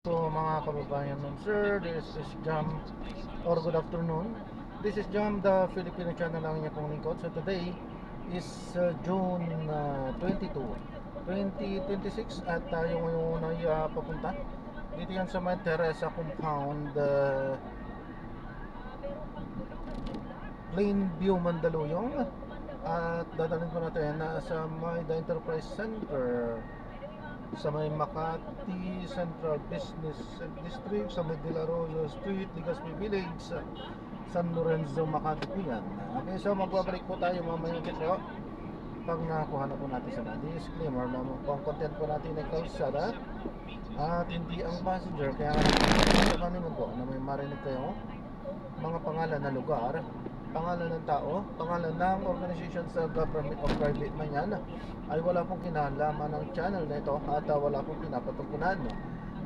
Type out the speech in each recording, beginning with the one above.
So mga kababayan nun, sir, this is Jam, or good afternoon. This is Jam, the Filipino channel lang niya pong lingkod. So today is June 22, 2026 at tayo ngayon ay papunta. Dito yan sa may Teresa Compound, Plainview, Mandaluyong. At dadalhin ko natin sa may The Enterprise Center sa may Makati Central Business District, sa may De La Rosa Street, Legazpi Village, San Lorenzo, Makati po yan. Okay, so magbabalik po tayo mamaya po pag nakuha na po natin sa disclaimer na ang content po natin ay kalsada at hindi ang passenger. Kaya sa naman po na may marinig kayo mga pangalan na lugar, pangalan ng tao, pangalan ng organization sa government o private man yan, ay wala pong kinalaman ng channel na ito at wala pong pinapatungkulan.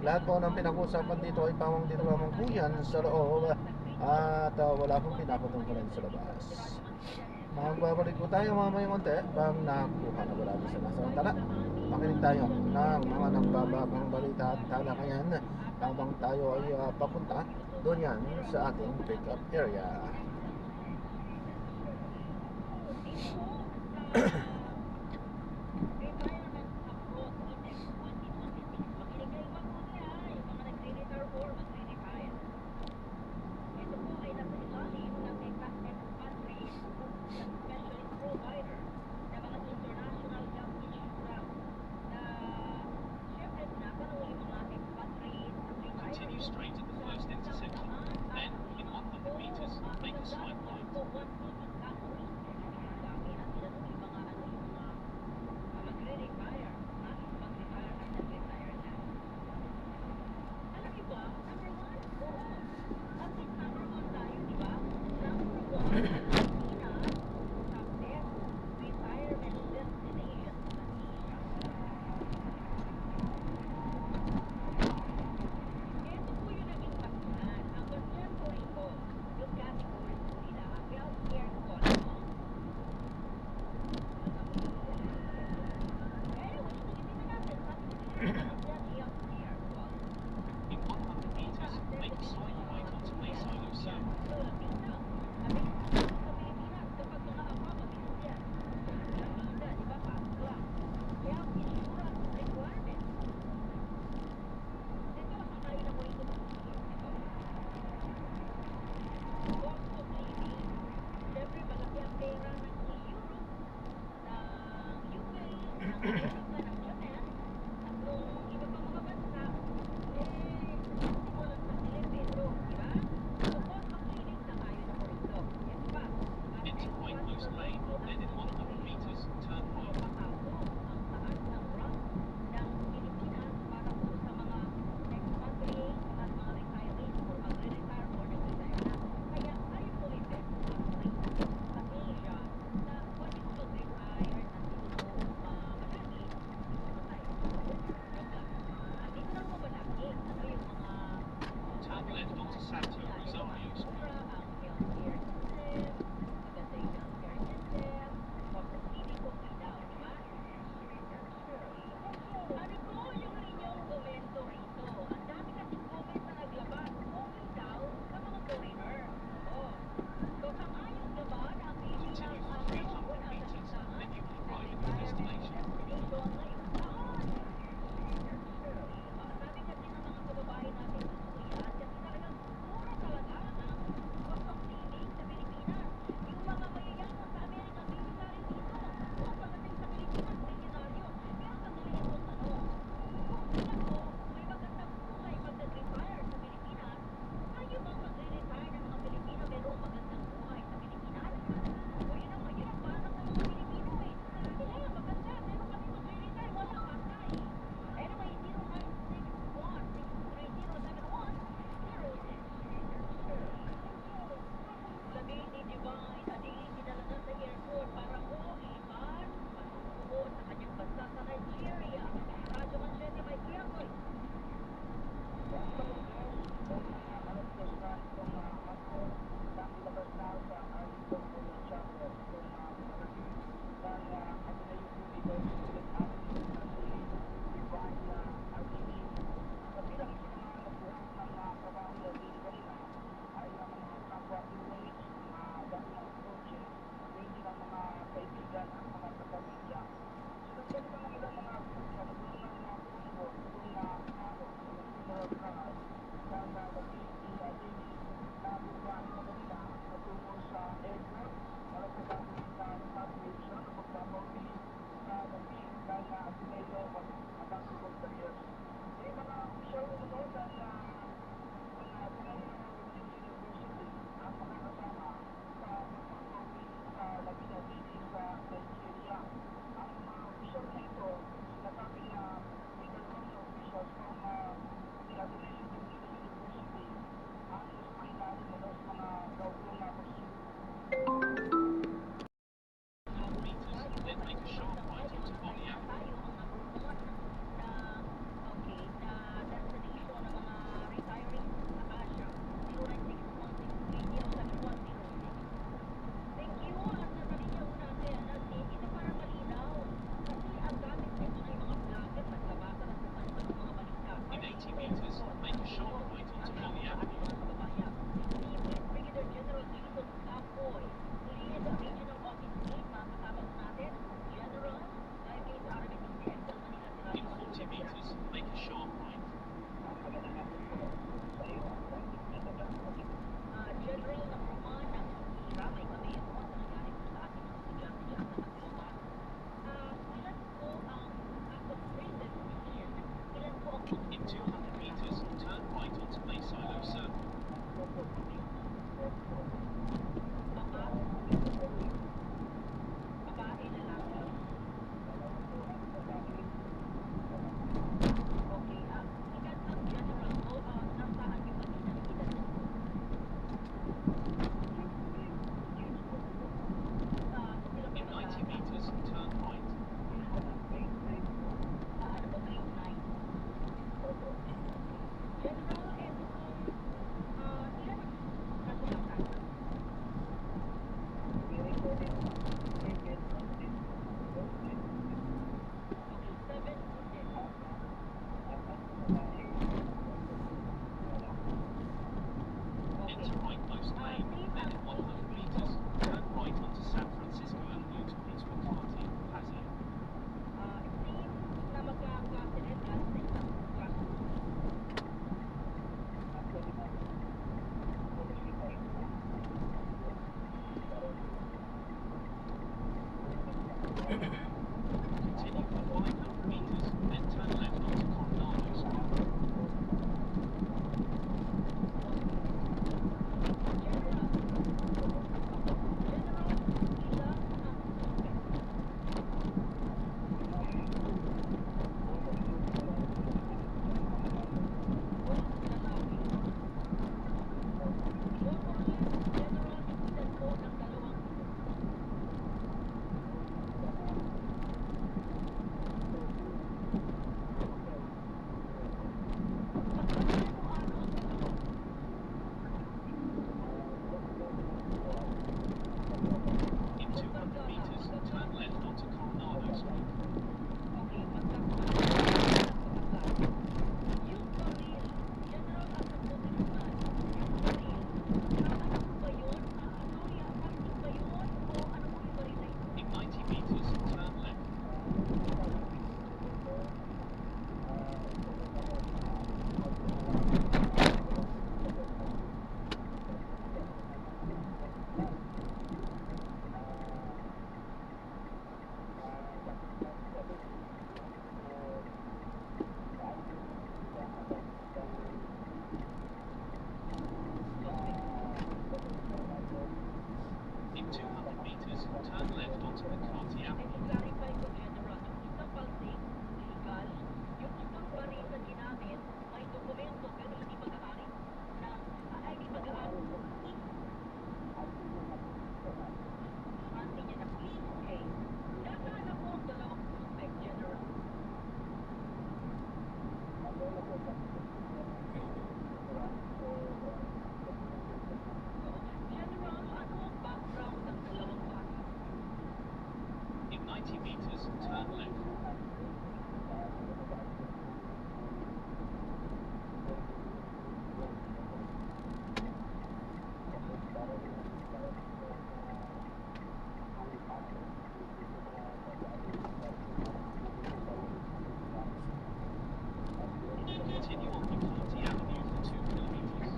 Lahat po ng pinag-uusapan dito ay pamang dito lamang po yan sa loob at wala pong pinapatungkulan sa labas. Magbabalik po tayo mamaya konti pag nakuha na wala sa nasa. Makinig tayo ng mga nagbababang balita at talakayan habang tayo ay papunta doon yan sa ating pick-up area. Continue straight at the first intersection. Then, in 100 meters, make a slight right. In 100 meters, make a slight right onto Bayside Lucerne. Into White Moose Lane, then in 100 meters, turn right. Turn left onto Santo Rosario Street. Continue for 300 meters, then you will arrive at your destination. Continue for 500 meters, then turn left onto Coronado Street. In 200 meters, turn left onto Coronado Street. In 90 meters, turn left. In 200 meters, turn left onto McCarthy Avenue. In 90 meters, turn left. Continue on McCarthy Avenue for 2 kilometers.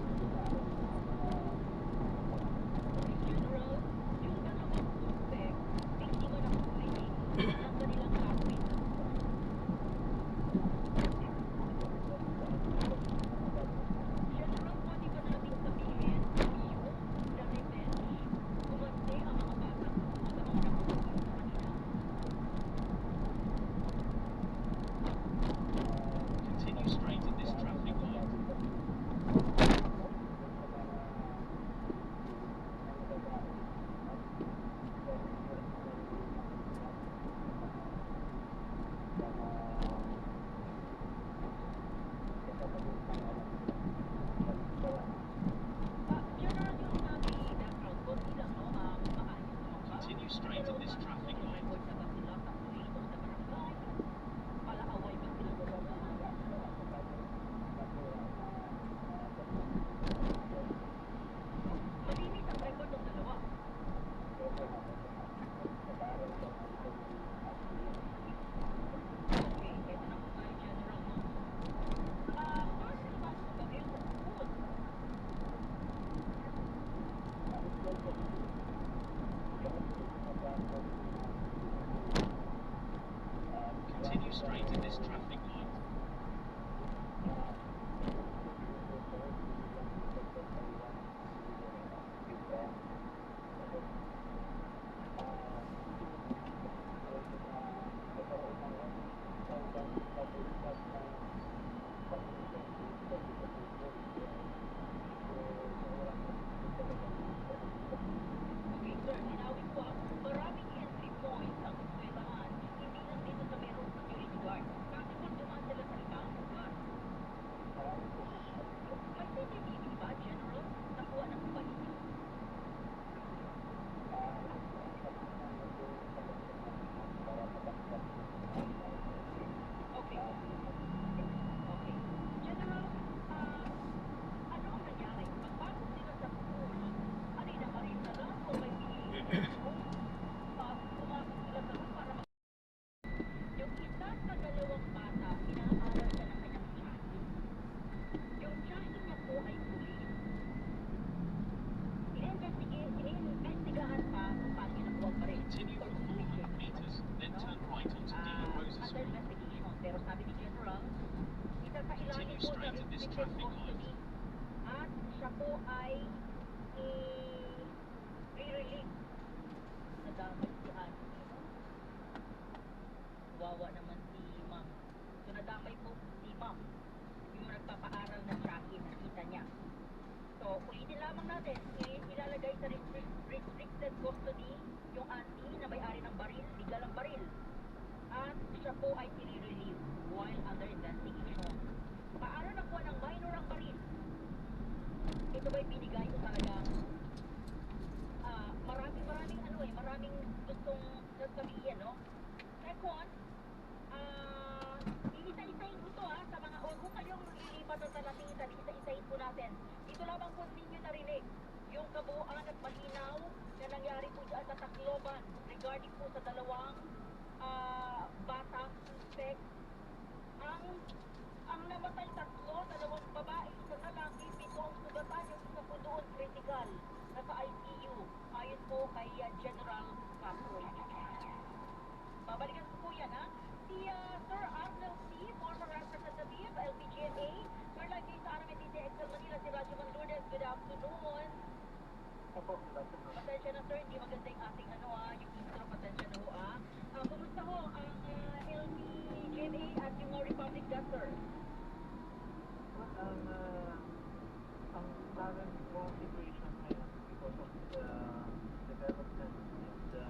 Continue straight in this traffic first restricted traffic light. custody at siya po ay i-re-release. Nadamay si Auntie, no? Wawa naman si Ma'am. So nadamay po si Ma'am. Yung nagpapaaral na tracking, nakita niya. So, ulitin lamang natin, ilalagay sa restricted custody yung auntie na may-ari ng baril, legal ang baril. At siya po ay i-relieve while under investigation. Paano nakuha ng minor ang baril? Ito ba'y binigay o talagang maraming gustong sasabihin, no? Second, iisa-isahin ko to sa mga, huwag ko kayong lilipat sa latingitan, isa-isahin po natin. Dito lamang po ninyo narinig yung kabuuan at malinaw na nangyari po dyan sa Tacloban regarding po sa dalawang batang suspect. Ang namatay tatlo, dalawang babae, isang lalaki, 7 ang sugatan, yung isa po doon critical, nasa ICU, ayon po kay General Castro. Babalikan ko po yan, si Sir Arnel C., former representative, LPGMA. Sir, live kayo sa RMNDT Excel Manila, si Radyo Lourdes. Good afternoon. Opo, good afternoon. Pasensya na, sir, hindi maganda yung ating yung intro. Pasensya na ho, kumusta ho ang LPGMA at yung Republic Gas, sir? Well, ang current situation ngayon because of the development in the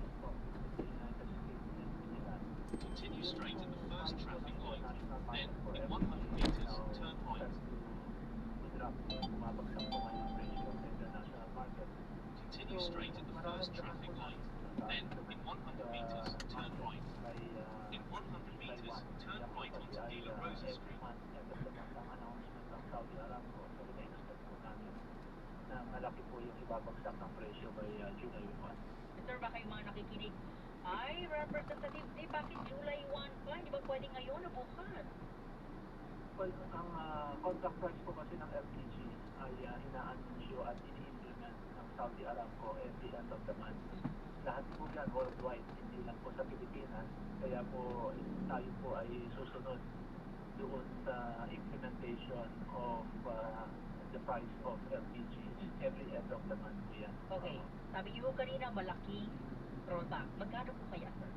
east of the United States and Iran. Continue straight at the first traffic light. Then, For in every 100 day meters, now, turn right. to drop, bumabagsak po ngayon ang ratio of the international market. Continue straight at the first traffic light. Then, in 100 meters, turn right. In 100 meters, turn right onto De La Rosa Street. End of the month ang announcement ng Saudi Aramco. So, ina-expect po namin na malaki po yung ibabagsak ng presyo by July 1. Sir, baka yung mga nakikinig, ay, Representative Day, bakit July 1 pa? Hindi ba pwede ngayon o bukas? Well, ang contract price po kasi ng LPG ay ina-anunsyo at ini-implement ng Saudi Aramco every end of the month. Lahat po yan worldwide, hindi lang po sa Pilipinas. Kaya po tayo po ay susunod doon sa implementation of the price of LPG every end of the month po yan. Okay. Sabi niyo kanina, malaking rollback. Magkano po kaya, sir?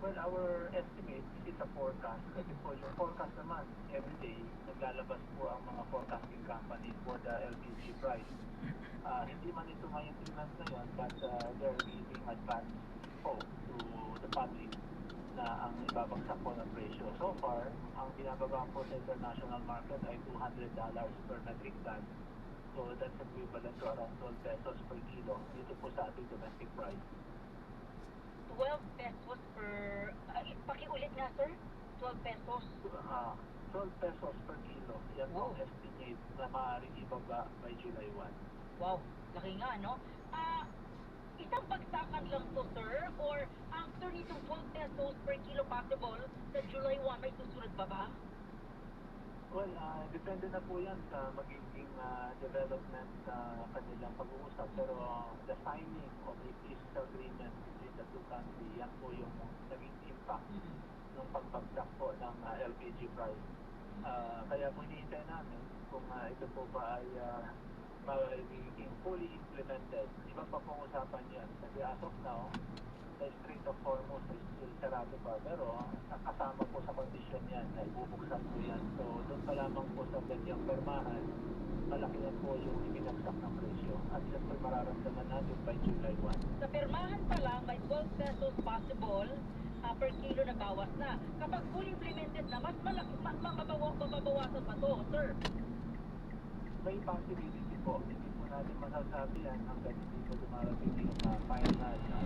Well, our estimate is a forecast. Kasi po yung forecast naman, every day, naglalabas po ang mga forecasting company for the LPG price. Hindi man ito ma-implement ngayon, but they're giving advance po to the public na ang ibabagsak po ng presyo. So far, ang binababa po sa international market ay $200 per metric ton. So that's equivalent to around 12 pesos per kilo dito po sa ating domestic price. 12 pesos per... pakiulit nga, sir. 12 pesos. 12 pesos per kilo. Yan Wow. ang estimate na maaaring ibaba by July 1. Wow, laki nga, no? Isang bagsakan lang to, sir? Or after nitong 12 pesos per kilo possible, sa July 1, may susunod pa ba? Well, depende na po yan sa magiging development sa kanilang pag-uusap. Pero the signing of a peace agreement between the two countries, yan po yung naging impact ng pagbagsak po ng LPG price. Kaya po hinihintay namin kung ito po ba ay magiging fully implemented. Iba pa pong usapan yan. Kasi as of now, the Strait of Hormuz is still sarado pa. Pero kasama po sa kondisyon yan na ibubuksan po yan. So doon pa lamang po sa ganyang permahan, malaki yan po yung ibinagsak ng presyo. At yan po mararamdaman natin by July 1. Sa permahan pa lang, may 12 pesos possible per kilo na bawas na. Kapag fully implemented na, mas malaki, mababawasan pa to, sir. May possibility po. Hindi po natin masasabi yan hanggang hindi po dumarating yung final na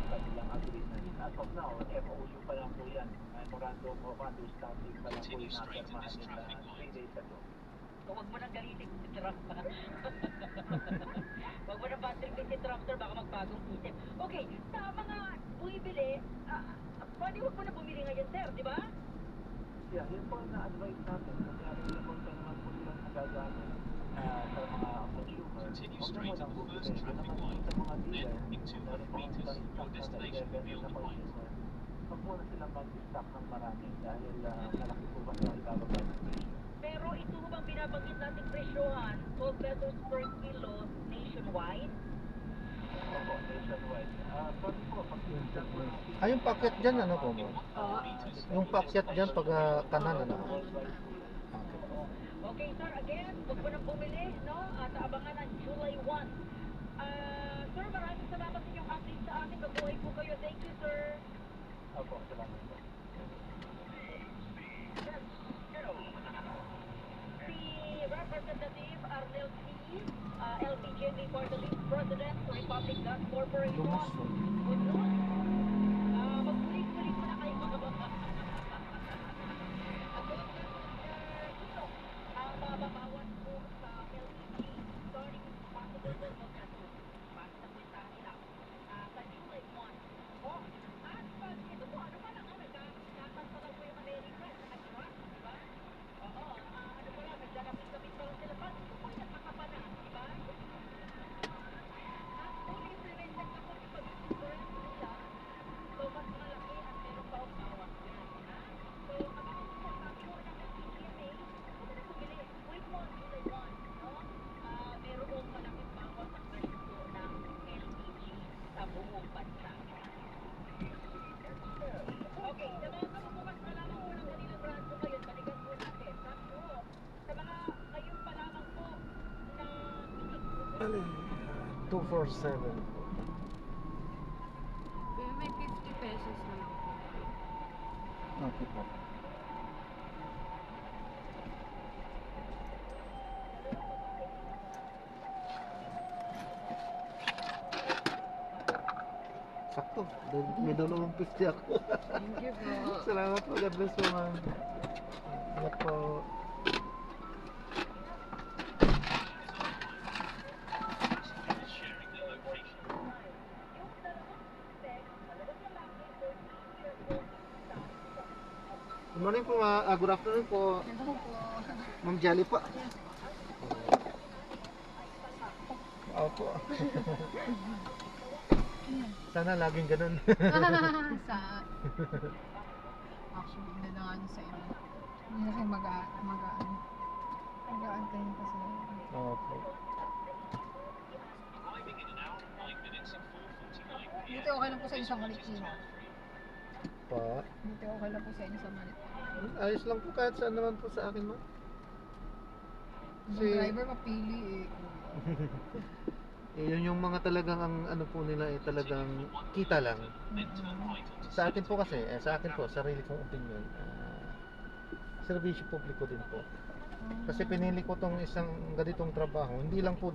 kanilang agreement. As of now, MOU pa lang po yan. Memorandum of Understanding pa lang po Continue yung straight at napirmahan this nila traffic light. 3 days ago. So, huwag mo nang galitin si Trump. Huwag mo nang batrikin si Trump, sir. Baka magbagong isip. Okay, sa mga bumibili, pwede huwag mo na bumili ngayon, sir, di ba? Yeah, yun po ang na-advise natin. Kasi available pa naman po silang nagagamit sa mga consumer. Continue Huwag straight naman at ang the bumili. first Yun traffic naman po light. sa mga dealer. Then, in 200 meters, your destination will be on the right. Huwag muna silang mag-stock ng marami dahil malaki po kasi ang ibababa ng presyo. Pero nabanggit nating presyohan, 12 pesos per kilo nationwide. Ah, yung packet dyan, ano po mo? Oo. Yung packet dyan, pag kanan, ano? Okay. Okay, sir, again, huwag mo nang bumili, no? At abangan ang July 1. Sir, maraming salamat sa inyong update sa akin. Mabuhay po kayo. Thank you, sir. Si Representative Arnel C., LPGMA Party List President, Republic Gas Corporation. Lumas, no? Good news. Magkulit-kulit mo na kayo mga baka. Mababawas po sa LPG starting possible level na to. Basta sa puntahan nila. Sa July 1. Oh, at pag ito po, ano pa lang, nagkakatas pa lang po yung America sa nag-truck, di ba? Oo, ano pa lang, naglalapit-lapit pa lang sila. Pag ito po yung nakakapa na, di ba? Fully implemented na po yung pag-insurance nila. So, mas malaki at meron pa ang bawas yan. So, abangan po, sabi ko ng LPGMA, huwag na bumili. Wait mo, July 1, no? Merong malaking bawas ang presyo po ng LPG sa buong bansa. Okay, sa mga kapupukas pa lamang po ng kanilang branso ngayon, balikan po natin. Sa mga ngayon pa lamang po na Ano yun? 247 po. May 50 pesos na lang po. Okay po. Sakto. May dalawang 50 ako. Thank you po. Salamat po. God bless po, ma'am. Ingat po. Sharing the location. Good morning po, good afternoon po. Hello po. Ma'am Jolly po. Opo. Sana laging ganun. Sa... Actually, hindi na ano sa inyo. Hindi na kayo mag-aan. Mag-aantayin pa sila. Opo. Arriving in an hour and 9 minutes at 4:49 p.m. Buti okay lang po sa isang malit nila. Pa. Buti okay lang po sa inyo sa malit. Ayos lang po kahit saan naman po sa akin, ma'am. Yung Si- driver mapili eh. Yun yung mga talagang ang ano po nila eh talagang kita lang. Then turn right onto Sa akin po kasi, sa akin po, sarili kong opinion, serbisyo publiko din po. Kasi pinili ko tong isang ganitong trabaho, hindi lang po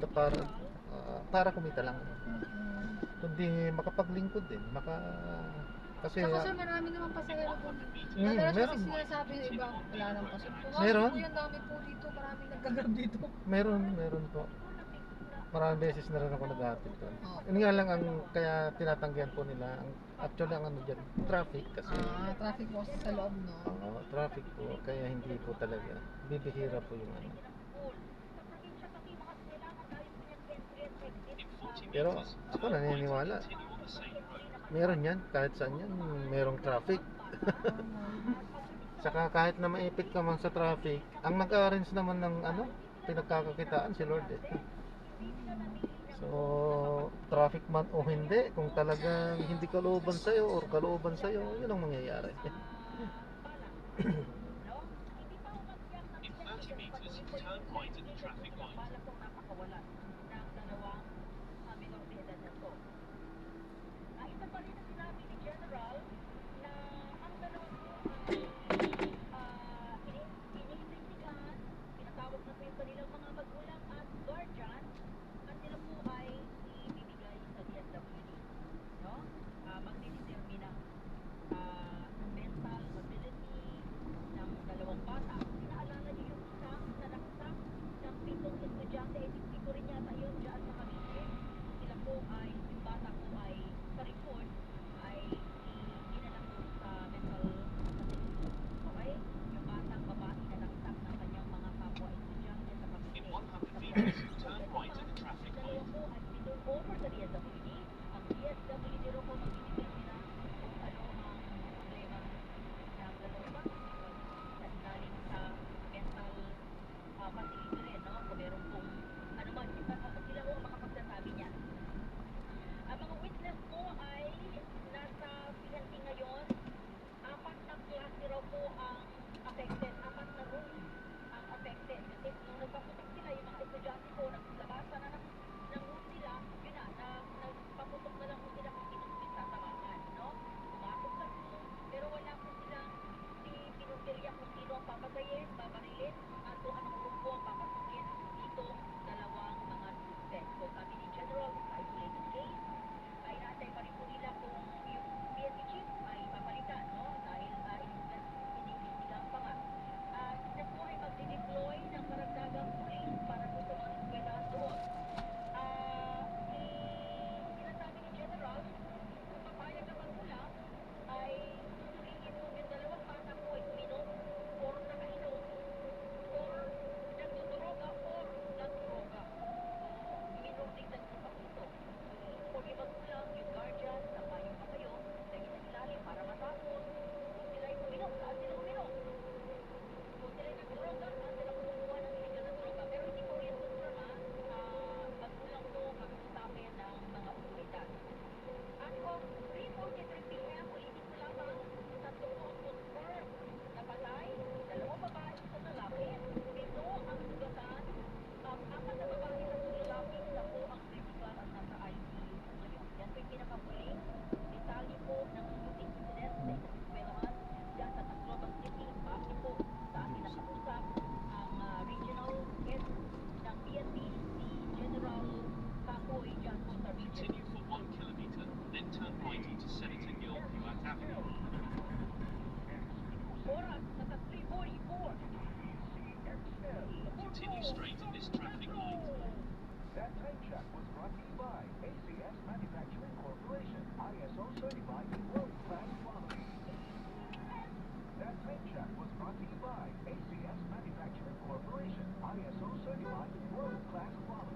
para kumita lang. Kundi makapaglingkod din, kasi Saka sir, marami naman pasahero po. Mm, Madalas meron. kasi sinasabi ng iba, wala nang pasok. Meron. Po yung dami po dito, maraming nagkagrab dito. meron po. Maraming beses na rin ako nag-hatid doon. Oo. Yun nga lang ang kaya tinatanggihan po nila, actually ang ano dyan, traffic kasi. Traffic po sa loob, no? Oo, traffic po, kaya hindi po talaga. Bibihira po yung ano. in 40 Pero meters. ako naniniwala. Continue on the same road. Meron yan, kahit saan yan, merong traffic. Saka kahit na maipit ka man sa traffic, ang nag-arrange naman ng ano, pinagkakakitaan si Lord eh. So, traffic man o hindi, kung talagang hindi kalooban sa'yo or kalooban sa'yo, yun ang mangyayari. In 30 meters, turn right at the traffic light. Balak kong napakawalan ng dalawang minor de edad na to. Isa pa rin ang sinabi ni General na ang dalawa po ay iniimbestigahan, pinatawag na po yung kanilang mga magulang at guardian at sila po ay ibibigay sa DSWD. No? Magdidetermine ng mental ability ng dalawang bata. Inaalala niyo yung isang nanaksak ng 7 estudyante, dito rin yata yun dyan sa Cavite. Sila po ay, yung bata po ay sa report ay dinala po sa mental facility. Okay? Yung batang babae na naksak ng kanyang mga kapwa estudyante sa Cavite. In 100 meters, turn right at the traffic Dalawa light. po ay sinurn over sa DSWD. Ang DSWD rin po magdidetermina kung ano ang problema ng dalawang bata. Naglaling sa mental facility rin, no? Kung meron pong, ano man, sila ho ang makapagsasabi niya. Ang mga witness po ay nasa PNP ngayon. 4 na klase raw po ang affected. 4 na room ang affected. Kasi nung nagpaputok sila, yung mga estudyante po, naglabasan na ng room nila, yun na, nagpaputok na lang po sila kung sino tatamaan, no? Pumasok sa room, pero wala po silang pinuntirya kung sino ang papatayin, babarilin, at kung anong room po ang papasukin dito, dalawang mga suspect. So sabi ni General, it's isolated case. Ay natay pa rin po nila kung yung PNP chief ay papalitan, no? Dahil iniimbestigahan pa nga. Sila po ay magdi-deploy ng karagdagang police para po sa mga eskwelahan doon. Sinasabi ni General, kung papayag naman sila, ay susuriin kung yung dalawang bata po ay uminom or nakainom or nagdudroga or nagdroga. Minor dictator pa po ito. Kung yung magulang, yung guardian, napayo pa kayo, lagi sa ilalim para matapos. Kung sila ay uminom, saan sila uminom? Kung sila ay nagdroga, saan sila kumukuha ng illegal na droga? Pero hindi ko rin confirm, magulang po kakausapin ng mga otoridad. As of 3:43 p.m., ulitin ko lamang, 3 po ang confirmed na patay, 2 babae, 1 lalaki, 7 ang sugatan, 4 na babae, 3 lalaki, 10 ang critical at nasa ICU ngayon. Yan po yung pinakahuling detalye po ng shooting incident sa isang eskwelahan dyan sa Tacloban City. Base po sa ating nakausap ang regional head ng PNP, si General Kapoy dyan po sa region. Continue for 1 kilometer, then turn right onto Senator Gil Puat Avenue. Oras, nasa 3:44. Continue straight on this traffic light. That time check was brought to you by ACS Manufacturing Corporation, ISO certified world-class quality. That time check was brought to you by ACS Manufacturing Corporation, ISO certified world-class quality.